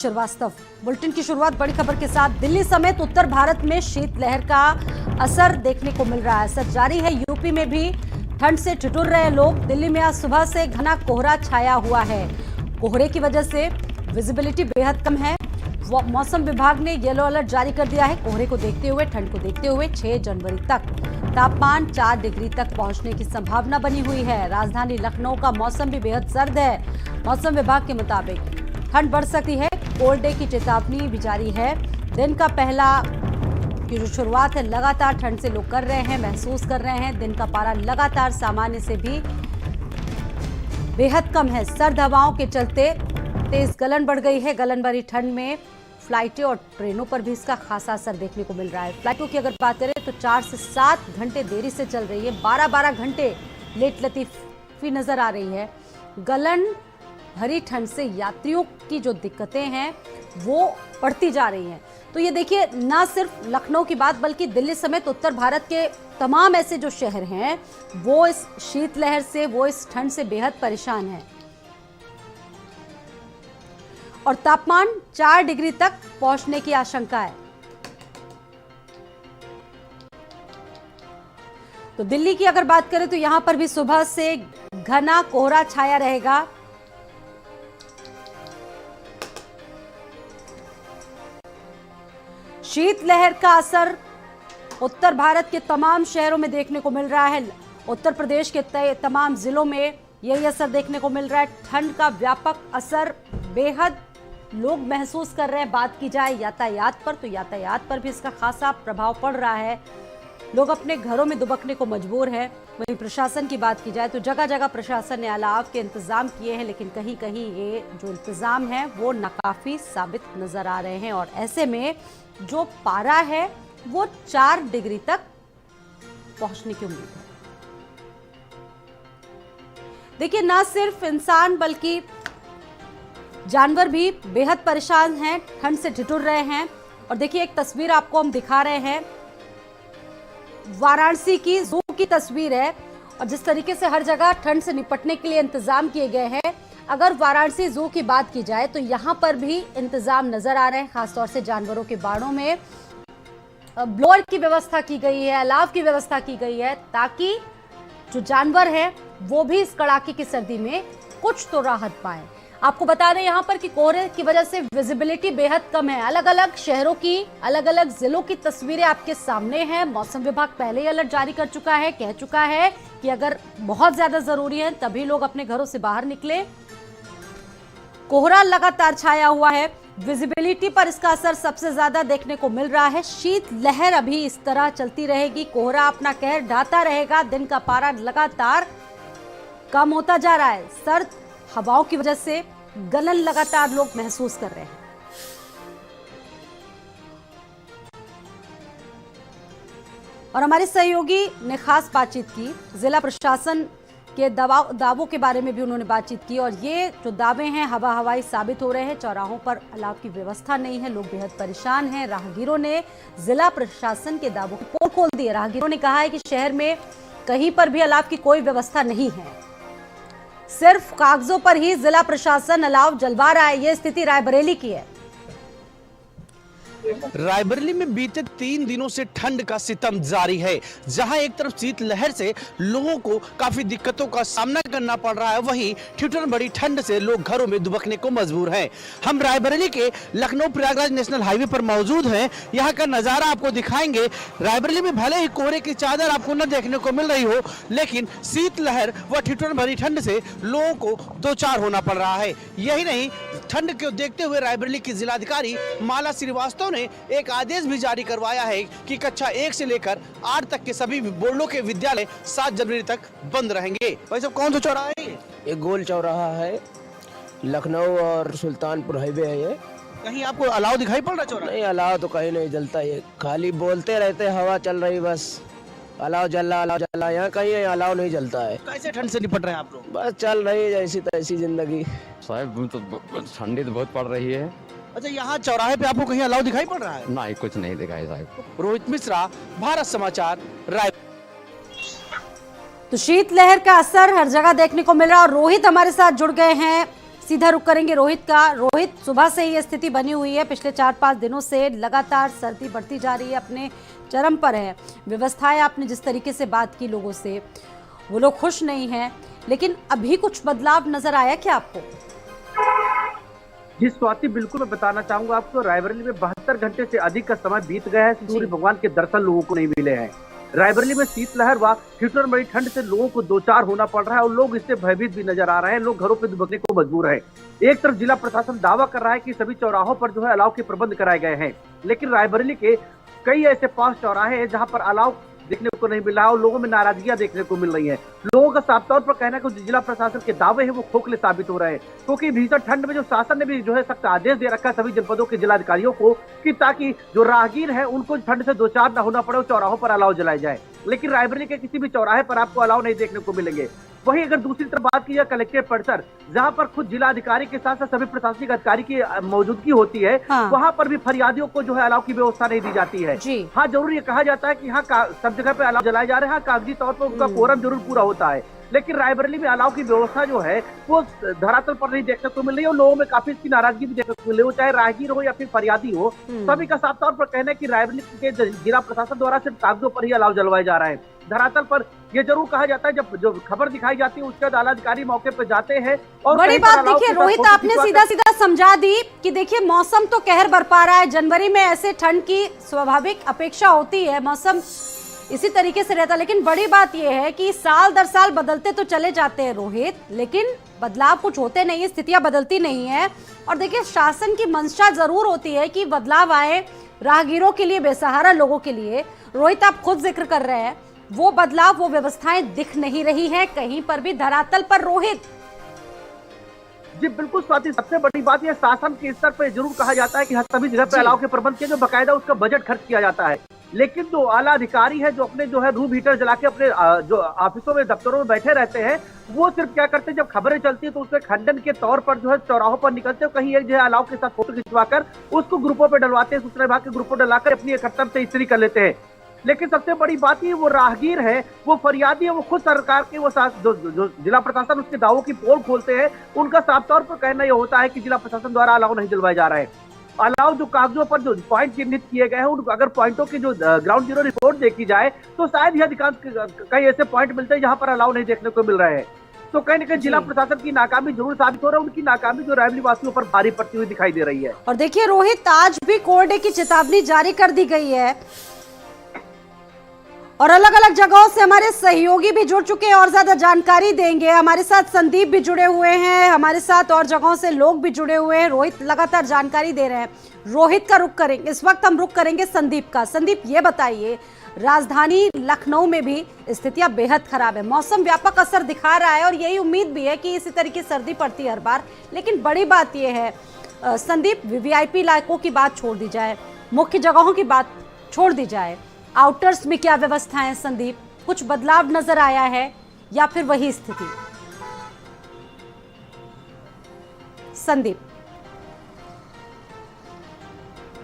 Srivastava. Bulletin की शुरुआत बड़ी खबर के साथ। दिल्ली समेत उत्तर भारत में शीतलहर का असर देखने को मिल रहा है। असर जारी है। यूपी में भी ठंड से ठिठुर रहे लोग। दिल्ली में आज सुबह से घना कोहरा छाया हुआ है। कोहरे की वजह से विजिबिलिटी बेहद कम है। मौसम विभाग ने येलो अलर्ट जारी कर दिया है। कोहरे को देखते हुए, ठंड को देखते हुए 6 जनवरी तक तापमान 4 डिग्री तक पहुंचने की संभावना बनी हुई है। राजधानी लखनऊ का मौसम भी बेहद सर्द है। मौसम विभाग के मुताबिक ठंड बढ़ सकती है। कोल्ड डे की चेतावनी भी जारी है। दिन का पहला की जो शुरुआत है, लगातार ठंड से लोग कर रहे हैं, महसूस कर रहे हैं। दिन का पारा लगातार सामान्य से भी बेहद कम है। सर्द हवाओं के चलते तेज गलन बढ़ गई है। गलन भरी ठंड में फ्लाइटें और ट्रेनों पर भी इसका खासा असर देखने को मिल रहा है। फ्लाइटों की अगर बात करें तो 4 से 7 घंटे देरी से चल रही है। 12-12 घंटे लेट लतीफी नजर आ रही है। गलन भरी ठंड से यात्रियों की जो दिक्कतें हैं वो बढ़ती जा रही हैं। तो ये देखिए, ना सिर्फ लखनऊ की बात बल्कि दिल्ली समेत उत्तर भारत के तमाम ऐसे जो शहर हैं वो इस शीतलहर से, वो इस ठंड से बेहद परेशान हैं। और तापमान 4 डिग्री तक पहुंचने की आशंका है। तो दिल्ली की अगर बात करें तो यहां पर भी सुबह से घना कोहरा छाया रहेगा। शीतलहर का असर उत्तर भारत के तमाम शहरों में देखने को मिल रहा है। उत्तर प्रदेश के तमाम जिलों में यही असर देखने को मिल रहा है। ठंड का व्यापक असर बेहद लोग महसूस कर रहे हैं। बात की जाए यातायात पर तो यातायात पर भी इसका खासा प्रभाव पड़ रहा है। लोग अपने घरों में दुबकने को मजबूर है। वहीं प्रशासन की बात की जाए तो जगह जगह प्रशासन ने अलाव के इंतजाम किए हैं, लेकिन कहीं कहीं ये जो इंतजाम है वो नाकाफी साबित नजर आ रहे हैं। और ऐसे में जो पारा है वो 4 डिग्री तक पहुंचने की उम्मीद है। देखिए, ना सिर्फ इंसान बल्कि जानवर भी बेहद परेशान हैं, ठंड से ठिठुर रहे हैं। और देखिए, एक तस्वीर आपको हम दिखा रहे हैं, वाराणसी की जू की तस्वीर है। और जिस तरीके से हर जगह ठंड से निपटने के लिए इंतजाम किए गए हैं, अगर वाराणसी जू की बात की जाए तो यहाँ पर भी इंतजाम नजर आ रहे हैं। खासतौर से जानवरों के बाड़ों में ब्लोअर की व्यवस्था की गई है, अलाव की व्यवस्था की गई है, ताकि जो जानवर हैं वो भी इस कड़ाके की सर्दी में कुछ तो राहत पाएं। आपको बता दें यहाँ पर कि कोहरे की वजह से विजिबिलिटी बेहद कम है। अलग अलग शहरों की, अलग अलग जिलों की तस्वीरें आपके सामने हैं। मौसम विभाग पहले ही अलर्ट जारी कर चुका है, कह चुका है कि अगर बहुत ज्यादा जरूरी है तभी लोग अपने घरों से बाहर निकले। कोहरा लगातार छाया हुआ है। विजिबिलिटी पर इसका असर सबसे ज्यादा देखने को मिल रहा है। शीतलहर अभी इस तरह चलती रहेगी। कोहरा अपना कहर ढाता रहेगा। दिन का पारा लगातार कम होता जा रहा है। सर्द हवाओं की वजह से गलन लगातार लोग महसूस कर रहे हैं। और हमारे सहयोगी ने खास बातचीत की। जिला प्रशासन के दावों के बारे में भी उन्होंने बातचीत की। और ये जो दावे हैं हवा हवाई साबित हो रहे हैं। चौराहों पर अलाव की व्यवस्था नहीं है, लोग बेहद परेशान हैं। राहगीरों ने जिला प्रशासन के दावों की पोल खोल दी है। राहगीरों ने कहा है कि शहर में कहीं पर भी अलाव की कोई व्यवस्था नहीं है, सिर्फ कागजों पर ही जिला प्रशासन अलाव जलवा रहा है। यह स्थिति रायबरेली की है। रायबरेली में बीते 3 दिनों से ठंड का सितम जारी है। जहां एक तरफ शीतलहर से लोगों को काफी दिक्कतों का सामना करना पड़ रहा है, वहीं ठिठुर बड़ी ठंड से लोग घरों में दुबकने को मजबूर हैं। हम रायबरेली के लखनऊ प्रयागराज नेशनल हाईवे पर मौजूद हैं। यहाँ का नजारा आपको दिखाएंगे। रायबरेली में भले ही कोहरे की चादर आपको न देखने को मिल रही हो, लेकिन शीतलहर व ठिठुर भरी ठंड से लोगों को दो चार होना पड़ रहा है। यही नहीं, ठंड को देखते हुए रायबरेली की जिलाधिकारी माला श्रीवास्तव ने एक आदेश भी जारी करवाया है कि कक्षा 1 से लेकर 8 तक के सभी बोर्डों के विद्यालय 7 जनवरी तक बंद रहेंगे। भाई साहब, कौन सा चौराहा है ये? एक गोल चौराहा है, लखनऊ और सुल्तानपुर हाईवे है ये। कहीं आपको अलाव दिखाई पड़ रहा चौराहा? नहीं, अलाव तो कहीं नहीं जलता। ये खाली बोलते रहते, हवा चल रही, बस अलाव जल रहा। यहाँ कहीं अलाव नहीं जलता है। कैसे ठंड से निपट रहे हैं आप लोग? बस चल रही है जैसी तैसी जिंदगी। साहब तो ठंडी तो बहुत पड़ रही है। अच्छा, यहाँ चौराहे पे आपको कहीं अलाव दिखाई पड़ रहा है? नहीं, कुछ नहीं दिखाई साहब। रोहित मिश्रा, भारत समाचार, राय। तो शीतलहर का असर हर जगह देखने को मिल रहा है। और रोहित हमारे साथ जुड़ गए हैं सीधा रुख करेंगे रोहित का। रोहित, सुबह से ही ये स्थिति बनी हुई है, पिछले 4-5 दिनों से लगातार सर्दी बढ़ती जा रही है, अपने चरम पर है। व्यवस्थाएं, आपने जिस तरीके से बात की लोगों से, वो लोग खुश नहीं हैं, लेकिन अभी कुछ बदलाव नजर आया क्या आपको? जी स्वाति, बिल्कुल मैं बताना चाहूंगा आपको, रायबरेली में 72 घंटे से अधिक का समय बीत गया है, सूर्य भगवान के दर्शन लोगों को नहीं मिले हैं। रायबरेली में शीतलहर व ठिठुरन भरी ठंड से लोगों को दो चार होना पड़ रहा है और लोग इससे भयभीत भी नजर आ रहे हैं। लोग घरों पे दुबकने को मजबूर है। एक तरफ जिला प्रशासन दावा कर रहा है कि सभी चौराहों पर जो है अलाव के प्रबंध कराए गए हैं, लेकिन रायबरेली के कई ऐसे 5 चौराहे हैं जहां पर अलाव देखने को नहीं मिल रहा है और लोगों में नाराजगियां देखने को मिल रही हैं। लोगों का साफ तौर पर कहना है कि जिला प्रशासन के दावे हैं वो खोखले साबित हो रहे हैं, क्योंकि भीषण ठंड में जो शासन ने भी जो है सख्त आदेश दे रखा है सभी जनपदों के जिलाधिकारियों को कि ताकि जो राहगीर है उनको ठंड से दो चार न होना पड़े, चौराहों पर अलाव जलाए जाए। लेकिन रायबरेली के किसी भी चौराहे पर आपको अलाव नहीं देखने को मिलेंगे। वहीं अगर दूसरी तरफ बात की जाए कलेक्ट्रेट परिसर, जहां पर खुद जिलाधिकारी के साथ साथ सभी प्रशासनिक अधिकारी की मौजूदगी होती है, वहां पर भी फरियादियों को जो है अलाव की व्यवस्था नहीं दी जाती है। हाँ, जरूर ये कहा जाता है कि हाँ सब जगह पे अलाव जलाए जा रहे हैं, हाँ कागजी तौर पर उनका कोरम जरूर पूरा होता है, लेकिन रायबरेली में अलाव की व्यवस्था जो है वो धरातल पर नहीं देखने को मिल रही है और लोगों में काफी इसकी नाराजगी भी देखने को मिल रही है, चाहे राहगीर हो या फिर फरियादी हो। सभी का साफ तौर पर कहना है कि रायबरेली के जिला प्रशासन द्वारा सिर्फ कागजों पर ही अलाव जलवाए जा रहे हैं। धरातल पर ये जरूर कहा जाता है, जब जो खबर दिखाई जाती है उसके बाद आलाधिकारी मौके पर जाते हैं। और बड़ी बात देखिए रोहित, आपने सीधा सीधा समझा दी कि देखिए मौसम तो कहर बरपा रहा है। जनवरी में ऐसे ठंड की स्वाभाविक अपेक्षा होती है, मौसम इसी तरीके से रहता है, लेकिन बड़ी बात यह है कि साल दर साल बदलते तो चले जाते हैं रोहित, लेकिन बदलाव कुछ होते नहीं है, स्थितियां बदलती नहीं है। और देखिए शासन की मंशा जरूर होती है कि बदलाव आए राहगीरों के लिए, बेसहारा लोगों के लिए। रोहित, आप खुद जिक्र कर रहे हैं, वो बदलाव, वो व्यवस्थाएं दिख नहीं रही है कहीं पर भी धरातल पर। रोहित जी बिल्कुल स्वाति, सबसे बड़ी बात यह शासन के स्तर पर जरूर कहा जाता है कि सभी जगह पे अलाव के प्रबंध किए, जो बकायदा उसका बजट खर्च किया जाता है, लेकिन जो आला अधिकारी है जो अपने जो है रूम हीटर जला के अपने जो ऑफिसों में दफ्तरों में बैठे रहते हैं, वो सिर्फ क्या करते हैं, जब खबरें चलती है तो उसके खंडन के तौर पर जो है चौराहों पर निकलते हैं, कहीं एक जो है अलाव के साथ फोटो खिंचवाकर उसको ग्रुपों पर डलवाते हैं, सूचना विभाग के ग्रुपों डलाकर अपनी इकट्ठा से इस्त्री कर लेते हैं। लेकिन सबसे बड़ी बात ये, वो राहगीर है, वो फरियादी है, वो खुद सरकार के वो जो जिला प्रशासन उसके दावों की पोल खोलते हैं, उनका साफ तौर पर कहना यह होता है कि जिला प्रशासन द्वारा अलाव नहीं जलवाए जा रहे हैं। अलाव जो कागजों पर जो पॉइंट चिन्हित किए गए हैं, उन अगर पॉइंटों की जो ग्राउंड जीरो रिपोर्ट देखी जाए तो शायद ही अधिकांश कई ऐसे पॉइंट मिलते हैं जहां पर अलाव नहीं देखने को मिल रहे हैं। तो कहीं न कहीं जिला प्रशासन की नाकामी जरूर साबित हो रहा है, उनकी नाकामी जो रायबरेली वासियों पर भारी पड़ती हुई दिखाई दे रही है। और देखिए रोहित, आज भी कोल्ड डे की चेतावनी जारी कर दी गई है और अलग अलग जगहों से हमारे सहयोगी भी जुड़ चुके हैं और ज्यादा जानकारी देंगे। हमारे साथ संदीप भी जुड़े हुए हैं, हमारे साथ और जगहों से लोग भी जुड़े हुए हैं। रोहित लगातार जानकारी दे रहे हैं। रोहित का रुख करेंगे, इस वक्त हम रुख करेंगे संदीप का। संदीप, ये बताइए, राजधानी लखनऊ में भी स्थितियां बेहद खराब है, मौसम व्यापक असर दिखा रहा है और यही उम्मीद भी है कि इसी तरीके सर्दी पड़ती है हर बार, लेकिन बड़ी बात यह है संदीप, वीवीआईपी इलाकों की बात छोड़ दी जाए, मुख्य जगहों की बात छोड़ दी जाए, आउटर्स में क्या व्यवस्था है संदीप? कुछ बदलाव नजर आया है या फिर वही स्थिति? संदीप।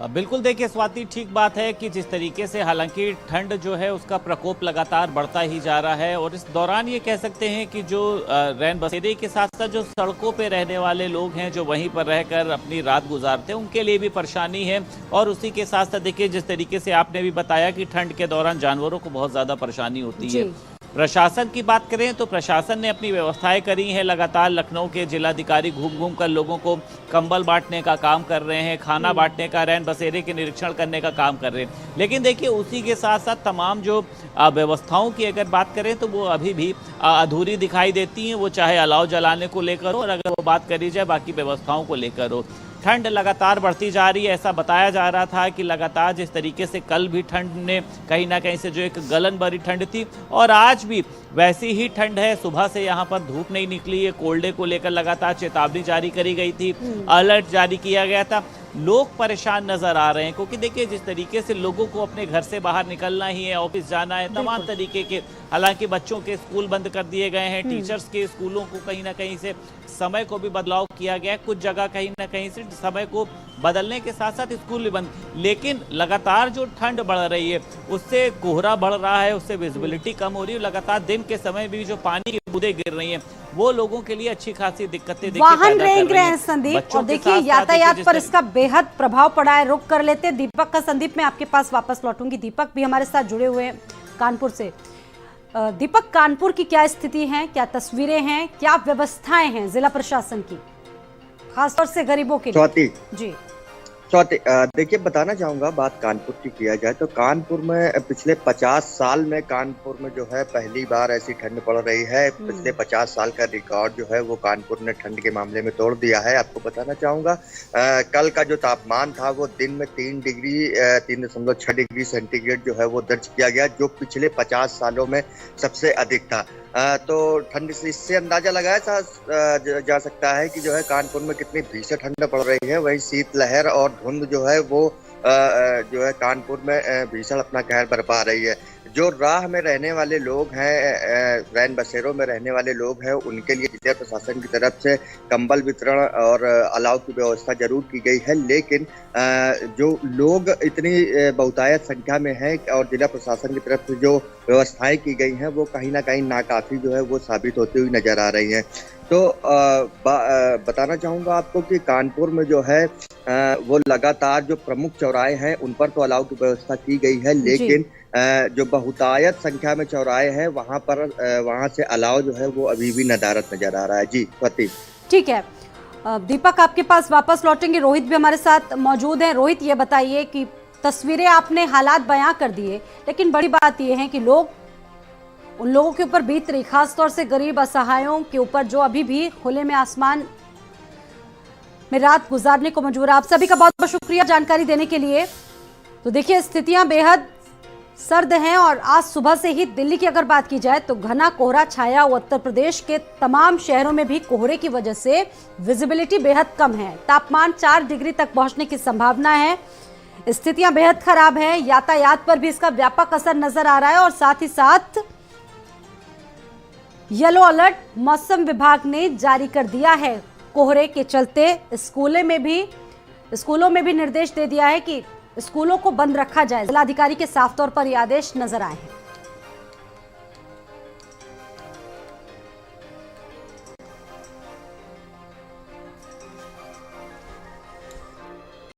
बिल्कुल, देखिए स्वाति, ठीक बात है कि जिस तरीके से हालांकि ठंड जो है उसका प्रकोप लगातार बढ़ता ही जा रहा है और इस दौरान ये कह सकते हैं कि जो रैन बसेरे के साथ साथ जो सड़कों पे रहने वाले लोग हैं, जो वहीं पर रहकर अपनी रात गुजारते हैं, उनके लिए भी परेशानी है। और उसी के साथ साथ देखिए जिस तरीके से आपने भी बताया कि ठंड के दौरान जानवरों को बहुत ज़्यादा परेशानी होती है। प्रशासन की बात करें तो प्रशासन ने अपनी व्यवस्थाएं करी हैं। लगातार लखनऊ के जिलाधिकारी घूम घूम कर लोगों को कंबल बांटने का काम कर रहे हैं, खाना बांटने का, रैन बसेरे के निरीक्षण करने का काम कर रहे हैं। लेकिन देखिए उसी के साथ साथ तमाम जो व्यवस्थाओं की अगर बात करें तो वो अभी भी अधूरी दिखाई देती हैं, वो चाहे अलाव जलाने को लेकर हो और अगर वो बात करी जाए बाकी व्यवस्थाओं को लेकर हो। ठंड लगातार बढ़ती जा रही है, ऐसा बताया जा रहा था कि लगातार जिस तरीके से कल भी ठंड ने कहीं ना कहीं से जो एक गलन भरी ठंड थी और आज भी वैसी ही ठंड है। सुबह से यहाँ पर धूप नहीं निकली है। कोल्ड डे को लेकर लगातार चेतावनी जारी करी गई थी, अलर्ट जारी किया गया था। लोग परेशान नजर आ रहे हैं क्योंकि देखिए जिस तरीके से लोगों को अपने घर से बाहर निकलना ही है, ऑफिस जाना है, तमाम तरीके के, हालांकि बच्चों के स्कूल बंद कर दिए गए हैं, टीचर्स के स्कूलों को कहीं ना कहीं से समय को भी बदलाव किया गया है, कुछ जगह कहीं ना कहीं से समय को बदलने के साथ साथ स्कूल भी बंद। लेकिन लगातार जो ठंड बढ़ रही है उससे कोहरा बढ़ रहा है, उससे विजिबिलिटी कम हो रही है। लगातार दिन के समय भी जो पानी की बूंदें गिर रही हैं, वो लोगों के लिए अच्छी खासी दिक्कतें देखिए वाहन पैदा कर रेंग रहे हैं हैं। संदीप, बच्चों और के देखिए साथ-साथ यातायात जिस पर तरह- इसका बेहद प्रभाव पड़ा है। रुक कर लेते दीपक का। संदीप, मैं आपके पास वापस लौटूंगी। दीपक भी हमारे साथ जुड़े हुए हैं कानपुर से। दीपक, कानपुर की क्या स्थिति है, क्या तस्वीरें हैं, क्या व्यवस्थाएं हैं जिला प्रशासन की, खासतौर से गरीबों के लिए? जी देखिए, बताना चाहूंगा, बात कानपुर की किया जाए तो कानपुर में पिछले 50 साल में कानपुर में जो है पहली बार ऐसी ठंड पड़ रही है। पिछले 50 साल का रिकॉर्ड जो है वो कानपुर ने ठंड के मामले में तोड़ दिया है। आपको बताना चाहूंगा, कल का जो तापमान था वो दिन में 3.6 डिग्री सेंटीग्रेड जो है वो दर्ज किया गया, जो पिछले 50 सालों में सबसे अधिक था। तो ठंड से इससे अंदाजा लगाया जा सकता है कि जो है कानपुर में कितनी भीषण ठंड पड़ रही है। वहीं शीतलहर और धुंध जो है वो जो है कानपुर में भीषण अपना कहर बरपा रही है। जो राह में रहने वाले लोग हैं, रैन बसेरों में रहने वाले लोग हैं, उनके लिए जिला प्रशासन की तरफ से कंबल वितरण और अलाव की व्यवस्था जरूर की गई है। लेकिन जो लोग इतनी बहुतायत संख्या में हैं और जिला प्रशासन की तरफ से जो व्यवस्थाएं की गई हैं वो कहीं ना कहीं नाकाफी जो है वो साबित होती हुई नजर आ रही हैं। तो बताना चाहूँगा आपको कि कानपुर में जो है वो लगातार जो प्रमुख चौराहे हैं उन पर तो अलाव की व्यवस्था की गई है, लेकिन जो बहुतायत संख्या में चौराहे हैं वहाँ से अलाव जो है वो अभी भी नदारत नजर आ रहा है। जी स्वाति। ठीक है दीपक, आपके पास वापस लौटेंगे। रोहित भी हमारे साथ मौजूद है। रोहित, ये बताइए कि तस्वीरें आपने हालात बयां कर दिए, लेकिन बड़ी बात यह है कि उन लोगों के ऊपर बीत रही, खासतौर से गरीब असहायों के ऊपर जो अभी भी खुले में आसमान में रात गुजारने को मजबूर है। आप सभी का बहुत बहुत शुक्रिया जानकारी देने के लिए। तो देखिए, स्थितियां बेहद सर्द हैं और आज सुबह से ही दिल्ली की अगर बात की जाए तो घना कोहरा छाया। उत्तर प्रदेश के तमाम शहरों में भी कोहरे की वजह से विजिबिलिटी बेहद कम है। तापमान 4 डिग्री तक पहुंचने की संभावना है। स्थितियां बेहद खराब है। यातायात पर भी इसका व्यापक असर नजर आ रहा है और साथ ही साथ येलो अलर्ट मौसम विभाग ने जारी कर दिया है। कोहरे के चलते स्कूलों में भी निर्देश दे दिया है कि स्कूलों को बंद रखा जाए। जिलाधिकारी के साफ तौर पर ये आदेश नजर आए हैं।